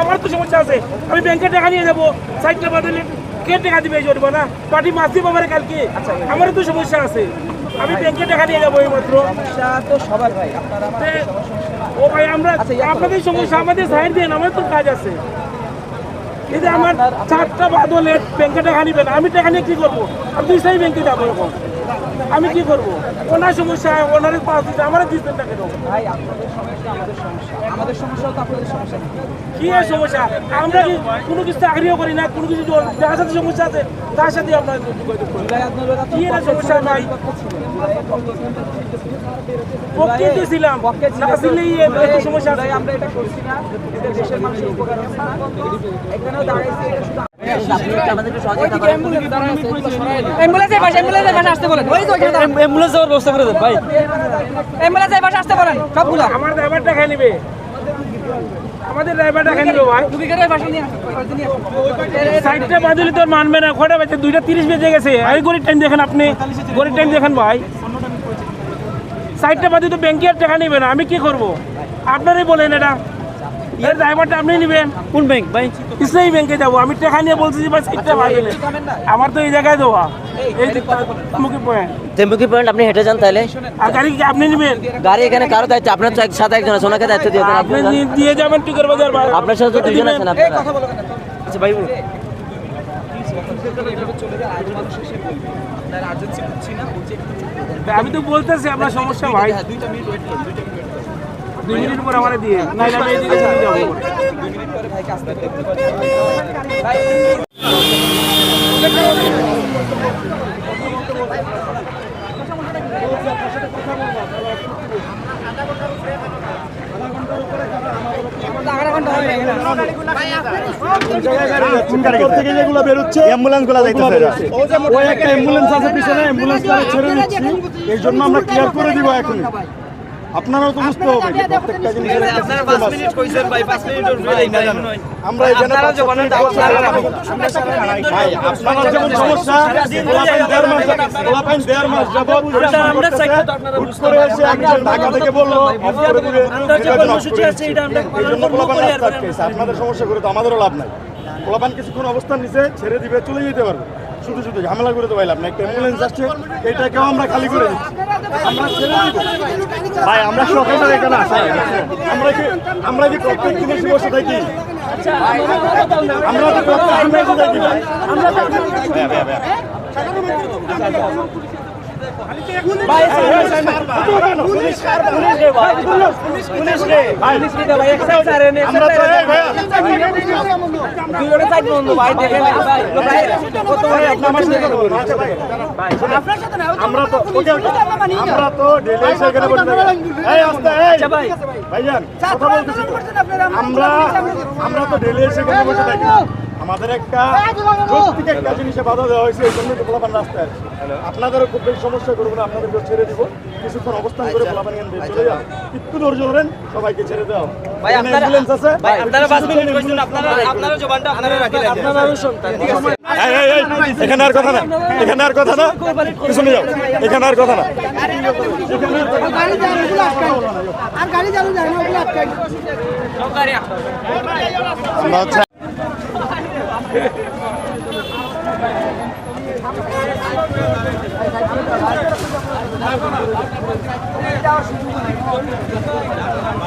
আমার তো সমস্যা আছে, আমি ব্যাংকে টাকা নিয়ে যাবো, সাইডটা বাদলে কে টাকা দিবে জরিমানা না পার্টি মাছ দিব আমার কালকে, আমারও তো সমস্যা আছে, আমি ব্যাংকে টাকা নিয়ে যাবো এই মাত্র। ও ভাই আমরা আপনাদের সমস্যা আমাদের সাইড দেন, আমার তো কাজ আছে। এই যে আমার 4টা বাদলে ব্যাংকে টাকা নিবেন, আমি টাকা নিয়ে কি করবো? আমি 2 সাই ব্যাংকে যাবো, এরকম আমি কি করবো? ওনার সমস্যা, ওনারে পাওয়া দিচ্ছে, আমার দিচ্ছেন না কেন? কি এর সমস্যা? আমরা কি কোনো কিছু চাকরিও করি না, কোনো কিছু যার সাথে সমস্যা আছে তার সাথে আমরা কি এর সমস্যা নাই? পক্ষে ছিলাম, না ছিলেই সমস্যা আছে। আমরা এটা করছি না, দেশের মানুষের উপকার হচ্ছে না, এখানেও দাঁড়াইছি, এটা শুধু আমার ড্রাইভারটা খেয়ে নিবে, আমাদের ড্রাইভারটা খেয়ে নিবে ভাই। সাইডটা বাদলি তোর মানবে না, কটা বেজে 2:30 বেজে গেছে। এই গরিব টাইম দেখেন, আপনি গরিব টাইম দেখেন ভাই। সাইডটা বাদলি তো ব্যাংকে আর টাকা নিবে না, আমি কি করব? আপনারাই বলেন, এটা এর ড্রাইভারটা আপনি নেবেন। কোন ব্যাংক ভাই? ইসলামী ব্যাংকে যাবো, আমি টাকা নিয়ে বলছি যে ভাই সাইডটা বাদলি, আমার তো এই জায়গায় দেওয়া, এই মুখী পয়েন্ট। তেমুকি পয়েন্ট আপনি হেঁটে যান তাহলে। আর গাড়ি কি আপনি নেবেন? গাড়ি এখানে কারো দায়িত্ব? আপনার তো সাথে একজন আছে, ওনাকে দায়িত্ব দিয়ে দেন। আপনি দিয়ে যাবেন টিকার বাজার, আপনার সাথে তো দুজন আছেন আপনারা। আচ্ছা ভাই বলুন। আমি তো বলতেছি আপনার সমস্যা ভাই, 2 মিনিট পর আমার দিয়ে নাইলে আমি এই দিকে চলে যাবো। 2 মিনিট পরে ভাইকে আসতে হবে। যেগুলো বেরোচ্ছে অ্যাম্বুলেন্স গুলা যাইতেছে, ওই একটা অ্যাম্বুলেন্স আছে পিছনে, অ্যাম্বুলেন্স ছেড়ে দিচ্ছি, এই জন্য আমরা ক্লিয়ার করে দিব। এখন আপনারাও তো বুঝতে হবে প্রত্যেকটা জিনিসের আমরা এখানে আপনার যেমন সমস্যা, ঢাকা থেকে বললো আপনাদের সমস্যা করে তো আমাদেরও লাভ নাই। পোলাপান কিছুক্ষণ অবস্থান নিচে ছেড়ে দিবে, চলে যেতে পারবে, শুধু শুধু ঝামেলা করে তো পাইলাম না। একটা অ্যাম্বুলেন্স আসছে, এইটাকেও আমরা খালি করে দিচ্ছি, আমরা ছেড়ে দিব ভাই। আমরা সকালে এখানে আসি, আমরা কি প্রত্যেক দিনের বসে থাকি? আমরা তো প্রত্যেক দিন বসে থাকি ভাই। আমরা তো ডেলি এখানে বসে থাকি। ভাইজান কথা বলতেছি, আমরা তো ডেলি এখানে বসে থাকি। আমাদের একটা প্রত্যেক একটা জিনিসে বাধা দেওয়া হয়েছে, এই জন্য তো পোলাপান রাস্তায় আসছে। আপনাদেরও খুব বেশি সমস্যা করবো না, আপনাদেরকে ছেড়ে দিব, কিছুক্ষণ অবস্থান করে পোলাপান চলে যান, একটু ধৈর্য ধরেন, সবাইকে ছেড়ে দেওয়া। অ্যাম্বুলেন্স আছে, এখানে আর কথা না, এখানে আর কথা না, পিছনে যাও, এখানে আর কথা না। আমরা